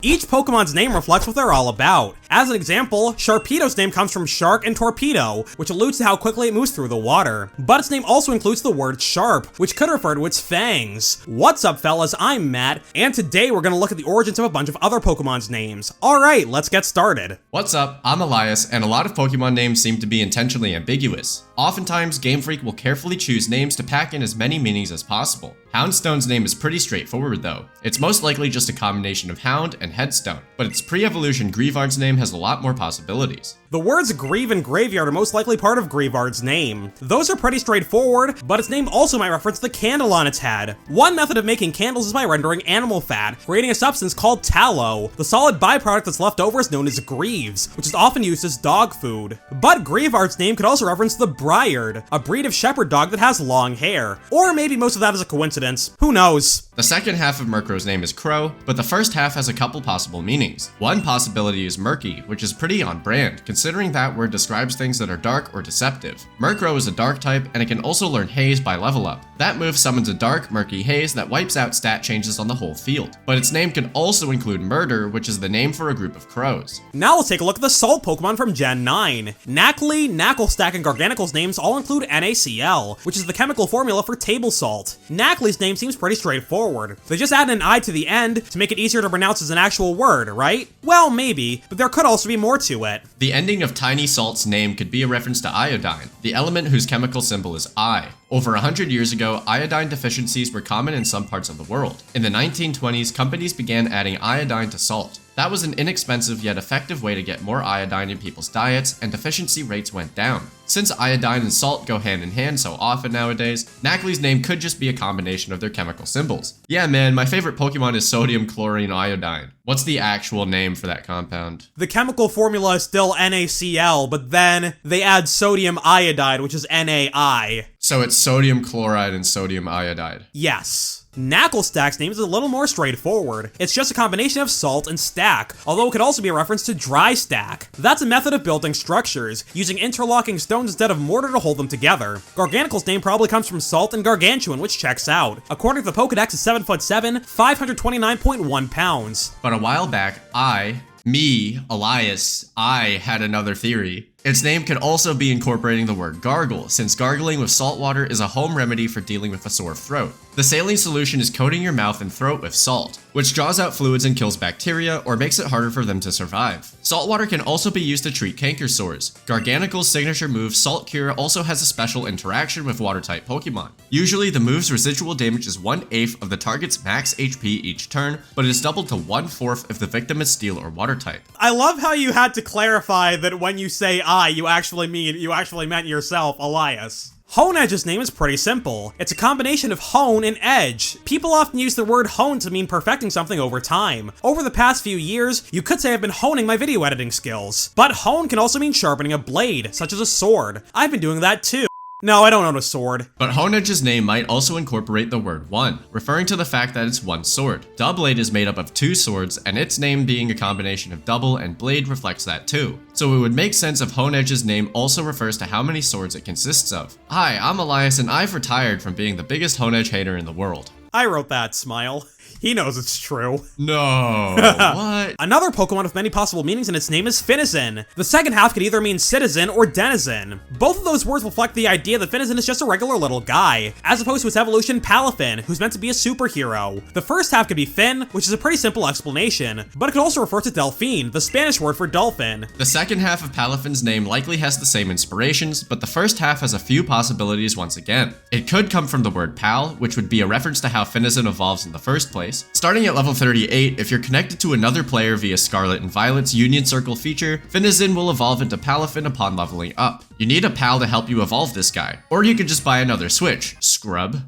Each Pokemon's name reflects what they're all about. As an example, Sharpedo's name comes from shark and torpedo, which alludes to how quickly it moves through the water. But its name also includes the word sharp, which could refer to its fangs. What's up, fellas? I'm Matt, and today we're gonna look at the origins of a bunch of other Pokemon's names. Alright, let's get started. What's up? I'm Elias, and a lot of Pokemon names seem to be intentionally ambiguous. Oftentimes, Game Freak will carefully choose names to pack in as many meanings as possible. Houndstone's name is pretty straightforward though. It's most likely just a combination of hound and headstone, but its pre-evolution Greavard's name has a lot more possibilities. The words Grieve and Graveyard are most likely part of Greavard's name. Those are pretty straightforward, but its name also might reference the candle on its head. One method of making candles is by rendering animal fat, creating a substance called tallow. The solid byproduct that's left over is known as greaves, which is often used as dog food. But Greavard's name could also reference the Briard, a breed of shepherd dog that has long hair. Or maybe most of that is a coincidence. Who knows? The second half of Murkrow's name is Crow, but the first half has a couple possible meanings. One possibility is murky, which is pretty on brand, considering that word describes things that are dark or deceptive. Murkrow is a dark type, and it can also learn Haze by level up. That move summons a dark, murky haze that wipes out stat changes on the whole field. But its name can also include Murder, which is the name for a group of crows. Now let's take a look at the salt Pokemon from Gen 9. Knackley, Knacklestack, and Garganicle's names all include NaCl, which is the chemical formula for table salt. Knackley's name seems pretty straightforward. They just add an I to the end to make it easier to pronounce as an actual word, right? Well, maybe, but there could also be more to it. The ending of Tiny Salt's name could be a reference to iodine, the element whose chemical symbol is I. Over 100 years ago, iodine deficiencies were common in some parts of the world. In the 1920s, companies began adding iodine to salt. That was an inexpensive yet effective way to get more iodine in people's diets, and deficiency rates went down. Since iodine and salt go hand in hand so often nowadays, Knackley's name could just be a combination of their chemical symbols. Yeah man, my favorite Pokemon is sodium chlorine iodine. What's the actual name for that compound? The chemical formula is still NaCl, but then they add sodium iodide, which is NaI. So it's sodium chloride and sodium iodide. Yes. Knacklestack's name is a little more straightforward. It's just a combination of salt and stack, although it could also be a reference to dry stack. That's a method of building structures, using interlocking stones instead of mortar to hold them together. Garganicle's name probably comes from salt and gargantuan, which checks out. According to the Pokedex, it's 7'7", 529.1 pounds. But a while back, Elias, I had another theory. Its name could also be incorporating the word gargle, since gargling with salt water is a home remedy for dealing with a sore throat. The saline solution is coating your mouth and throat with salt, which draws out fluids and kills bacteria or makes it harder for them to survive. Salt water can also be used to treat canker sores. Garganicle's signature move, Salt Cure, also has a special interaction with water-type Pokemon. Usually, the move's residual damage is 1/8 of the target's max HP each turn, but it is doubled to 1/4 if the victim is steel or water type. I love how you had to clarify that when you say you actually meant yourself, Elias. Honedge's name is pretty simple. It's a combination of hone and edge. People often use the word hone to mean perfecting something over time. Over the past few years, you could say I've been honing my video editing skills. But hone can also mean sharpening a blade, such as a sword. I've been doing that too. No, I don't own a sword. But Honedge's name might also incorporate the word one, referring to the fact that it's one sword. Doublade is made up of two swords, and its name being a combination of double and blade reflects that too. So it would make sense if Honedge's name also refers to how many swords it consists of. Hi, I'm Elias, and I've retired from being the biggest Honedge hater in the world. I wrote that, smile. He knows it's true. No, what? Another Pokemon with many possible meanings in its name is Finizen. The second half could either mean citizen or denizen. Both of those words reflect the idea that Finizen is just a regular little guy, as opposed to its evolution Palafin, who's meant to be a superhero. The first half could be Fin, which is a pretty simple explanation, but it could also refer to Delphine, the Spanish word for dolphin. The second half of Palafin's name likely has the same inspirations, but the first half has a few possibilities once again. It could come from the word pal, which would be a reference to how Finizen evolves in the first place. Starting at level 38, if you're connected to another player via Scarlet and Violet's Union Circle feature, Finizen will evolve into Palafin upon leveling up. You need a pal to help you evolve this guy, or you could just buy another Switch, scrub.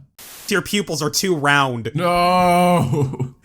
Your pupils are too round. No!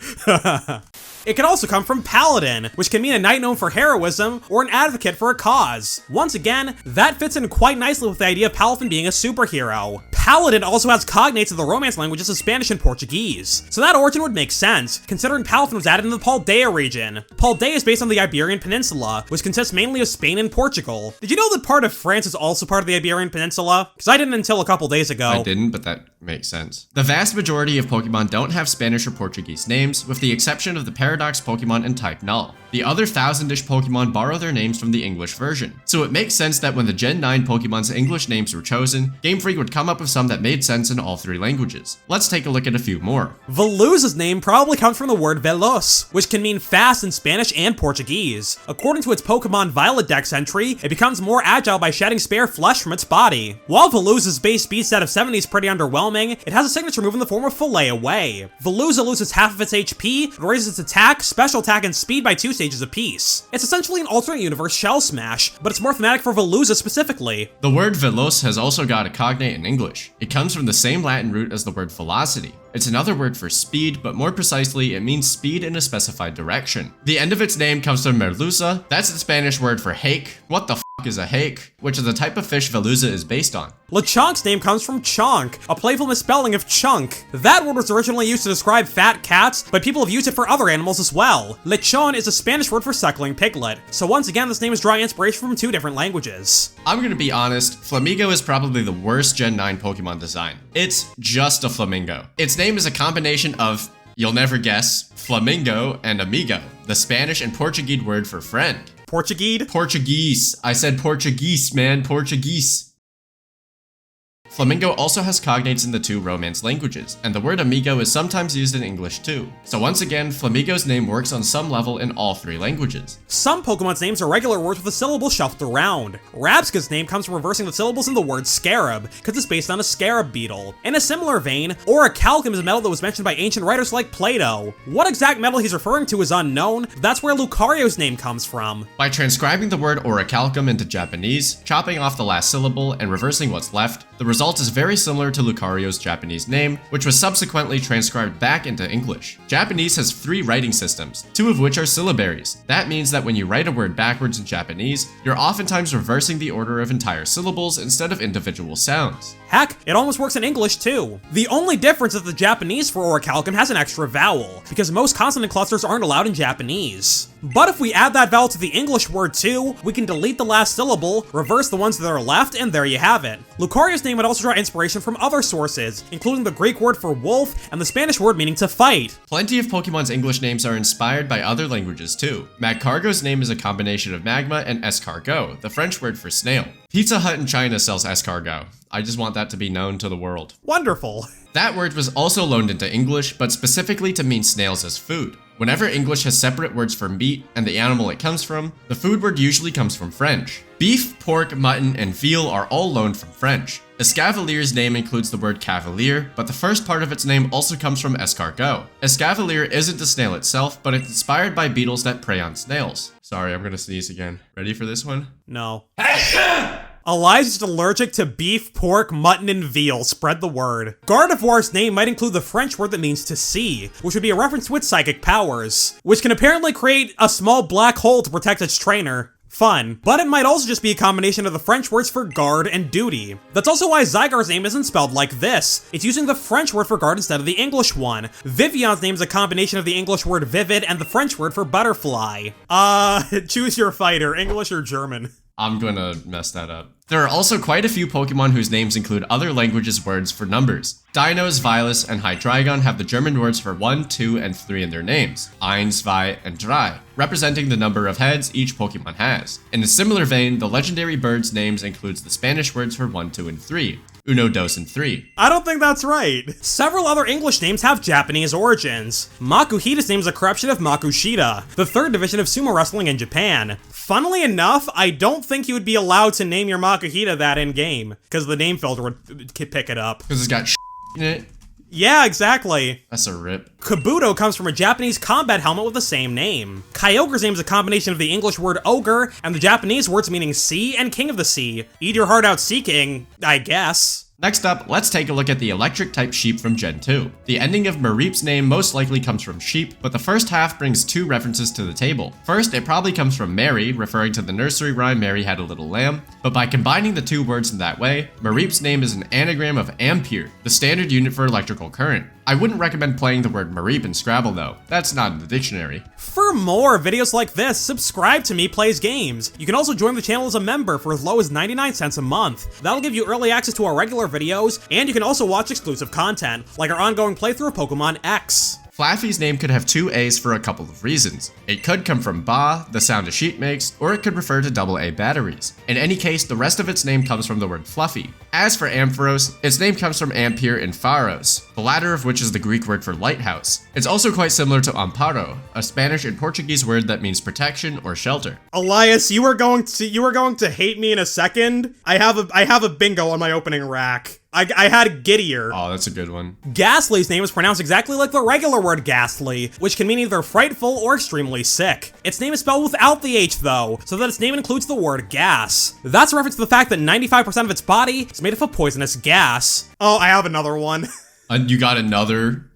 It can also come from Paladin, which can mean a knight known for heroism or an advocate for a cause. Once again, that fits in quite nicely with the idea of Palafin being a superhero. Paladin also has cognates of the Romance languages of Spanish and Portuguese, so that origin would make sense, considering Palafin was added in the Paldea region. Paldea is based on the Iberian Peninsula, which consists mainly of Spain and Portugal. Did you know that part of France is also part of the Iberian Peninsula? Because I didn't until a couple days ago. I didn't, but that makes sense. The vast majority of Pokemon don't have Spanish or Portuguese names, with the exception of the Paradise Paradox Pokemon and type Null. The other 1000-ish Pokemon borrow their names from the English version, so it makes sense that when the Gen 9 Pokemon's English names were chosen, Game Freak would come up with some that made sense in all 3 languages. Let's take a look at a few more. Veluza's name probably comes from the word veloz, which can mean fast in Spanish and Portuguese. According to its Pokemon Violet Dex entry, it becomes more agile by shedding spare flesh from its body. While Veluza's base speed stat of 70 is pretty underwhelming, it has a signature move in the form of Fillet Away. Veluza loses half of its HP, but raises its attack, special attack, and speed by 2 stages apiece. It's essentially an alternate universe Shell Smash, but it's more thematic for Veluza specifically. The word veloz has also got a cognate in English. It comes from the same Latin root as the word velocity. It's another word for speed, but more precisely, it means speed in a specified direction. The end of its name comes from merluza. That's the Spanish word for hake. What the f is a hake? Which is the type of fish Veluza is based on. Lechonk's name comes from chonk, a playful misspelling of chunk. That word was originally used to describe fat cats, but people have used it for other animals as well. Lechon is a Spanish word for suckling piglet, so once again this name is drawing inspiration from 2 different languages. I'm gonna be honest, Flamingo is probably the worst Gen 9 Pokemon design. It's just a flamingo. Its name is a combination of, you'll never guess, flamingo and amigo, the Spanish and Portuguese word for friend. Portuguese? Portuguese. I said Portuguese, man. Portuguese. Flamingo also has cognates in the 2 Romance languages, and the word amigo is sometimes used in English too. So once again, Flamingo's name works on some level in all 3 languages. Some Pokemon's names are regular words with a syllable shuffled around. Rabska's name comes from reversing the syllables in the word scarab, because it's based on a scarab beetle. In a similar vein, orichalcum is a metal that was mentioned by ancient writers like Plato. What exact metal he's referring to is unknown, but that's where Lucario's name comes from. By transcribing the word orichalcum into Japanese, chopping off the last syllable, and reversing what's left, the result is very similar to Lucario's Japanese name, which was subsequently transcribed back into English. Japanese has 3 writing systems, 2 of which are syllabaries. That means that when you write a word backwards in Japanese, you're oftentimes reversing the order of entire syllables instead of individual sounds. Heck, it almost works in English too. The only difference is the Japanese for orichalcum has an extra vowel, because most consonant clusters aren't allowed in Japanese. But if we add that vowel to the English word too, we can delete the last syllable, reverse the ones that are left, and there you have it. Lucario's name would also draw inspiration from other sources, including the Greek word for wolf and the Spanish word meaning to fight. Plenty of Pokemon's English names are inspired by other languages too. Magcargo's name is a combination of magma and escargot, the French word for snail. Pizza Hut in China sells escargot. I just want that to be known to the world. Wonderful. That word was also loaned into English, but specifically to mean snails as food. Whenever English has separate words for meat and the animal it comes from, the food word usually comes from French. Beef, pork, mutton, and veal are all loaned from French. Escavalier's name includes the word cavalier, but the first part of its name also comes from escargot. Escavalier isn't a snail itself, but it's inspired by beetles that prey on snails. Sorry, I'm gonna sneeze again. Ready for this one? No. Elias is allergic to beef, pork, mutton, and veal. Spread the word. Gardevoir's name might include the French word that means to see, which would be a reference to its psychic powers, which can apparently create a small black hole to protect its trainer. Fun. But it might also just be a combination of the French words for guard and duty. That's also why Zygar's name isn't spelled like this. It's using the French word for guard instead of the English one. Vivion's name is a combination of the English word vivid and the French word for butterfly. Choose your fighter, English or German. I'm gonna mess that up. There are also quite a few Pokemon whose names include other languages' words for numbers. Dinos, Vilas, and Hydreigon have the German words for 1, 2, and 3 in their names, 1, 2, and 3, representing the number of heads each Pokemon has. In a similar vein, the legendary birds' names includes the Spanish words for 1, 2, and 3, uno, dos, and 3. I don't think that's right. Several other English names have Japanese origins. Makuhita's name is a corruption of Makushita, the 3rd division of sumo wrestling in Japan. Funnily enough, I don't think you would be allowed to name your Makuhita that in-game, because the name filter would pick it up. Because it's got in it? Yeah, exactly. That's a rip. Kabuto comes from a Japanese combat helmet with the same name. Kyogre's name is a combination of the English word ogre and the Japanese words meaning sea and king of the sea. Eat your heart out, Sea King, I guess. Next up, let's take a look at the electric-type sheep from Gen 2. The ending of Mareep's name most likely comes from sheep, but the first half brings 2 references to the table. First, it probably comes from Mary, referring to the nursery rhyme Mary Had a Little Lamb, but by combining the 2 words in that way, Mareep's name is an anagram of ampere, the standard unit for electrical current. I wouldn't recommend playing the word Mareep in Scrabble though, that's not in the dictionary. For more videos like this, subscribe to MEPlaysGames. You can also join the channel as a member for as low as 99 cents a month. That'll give you early access to our regular videos, and you can also watch exclusive content, like our ongoing playthrough of Pokemon X. Flaffy's name could have two A's for a couple of reasons. It could come from ba, the sound a sheep makes, or it could refer to AA batteries. In any case, the rest of its name comes from the word fluffy. As for Ampharos, its name comes from Ampere and Pharos, the latter of which is the Greek word for lighthouse. It's also quite similar to amparo, a Spanish and Portuguese word that means protection or shelter. Elias, you are going to hate me in a second. I have a bingo on my opening rack. I had Giddier. Oh, that's a good one. Ghastly's name is pronounced exactly like the regular word ghastly, which can mean either frightful or extremely sick. Its name is spelled without the H though, so that its name includes the word gas. That's a reference to the fact that 95% of its body is made up of poisonous gas. Oh, I have another one. You got another?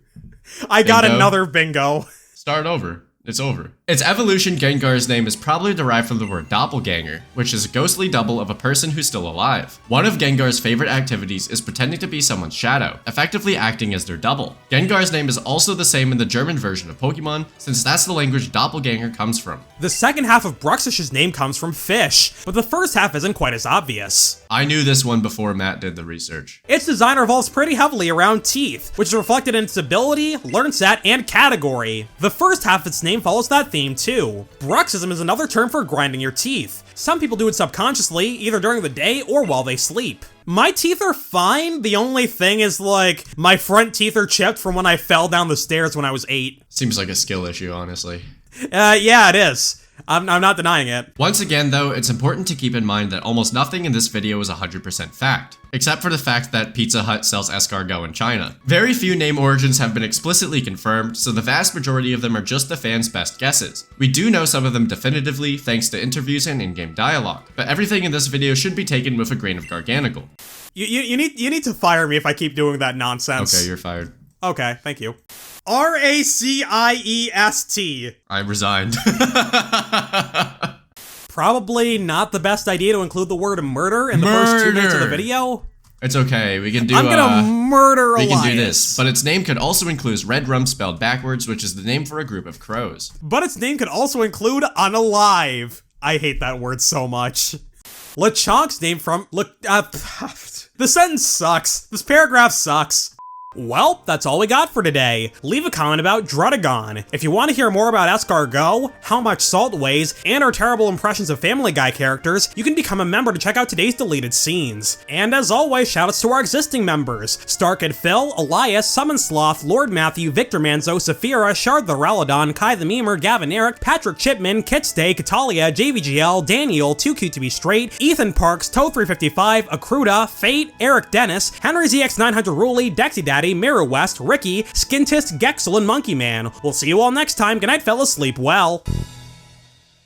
I got another bingo. Start over. It's over. Its evolution, Gengar's name is probably derived from the word doppelganger, which is a ghostly double of a person who's still alive. One of Gengar's favorite activities is pretending to be someone's shadow, effectively acting as their double. Gengar's name is also the same in the German version of Pokemon, since that's the language doppelganger comes from. The second half of Bruxish's name comes from fish, but the first half isn't quite as obvious. I knew this one before Matt did the research. Its design revolves pretty heavily around teeth, which is reflected in its ability, learn set, and category. The first half of its name follows that theme too. Bruxism is another term for grinding your teeth. Some people do it subconsciously, either during the day or while they sleep. My teeth are fine. The only thing is, like, my front teeth are chipped from when I fell down the stairs when I was 8. Seems like a skill issue, honestly. Yeah, it is. I'm not denying it. Once again, though, it's important to keep in mind that almost nothing in this video is 100% fact, except for the fact that Pizza Hut sells escargot in China. Very few name origins have been explicitly confirmed, so the vast majority of them are just the fans' best guesses. We do know some of them definitively thanks to interviews and in-game dialogue, but everything in this video should be taken with a grain of garganical. You need to fire me if I keep doing that nonsense. Okay, you're fired. Okay, thank you. Raciest. I resigned. Probably not the best idea to include the word murder in the first 2 minutes of the video. It's okay, we can do I'm gonna murder Elias. We can do this, but its name could also include red rum spelled backwards, which is the name for a group of crows. But its name could also include unalive. I hate that word so much. Lechonk's name from the sentence sucks. This paragraph sucks. Well, that's all we got for today. Leave a comment about Drudagon. If you want to hear more about escargot, how much salt weighs, and our terrible impressions of Family Guy characters, you can become a member to check out today's deleted scenes. And as always, shoutouts to our existing members: Starkid Phil, Elias, Summon Sloth, Lord Matthew, Victor Manzo, Saphira, Shard the Raladon, Kai the Memer, Gavin Eric, Patrick Chipman, Kitstay, Catalia, JVGL, Daniel, Too Cute to Be Straight, Ethan Parks, Toe355, Akruda, Fate, Eric Dennis, Henry ZX900 Ruley, Dexy Daddy, Mirror West, Ricky, Skintist, Gexel, and Monkey Man. We'll see you all next time. Good night, fellas. Sleep well.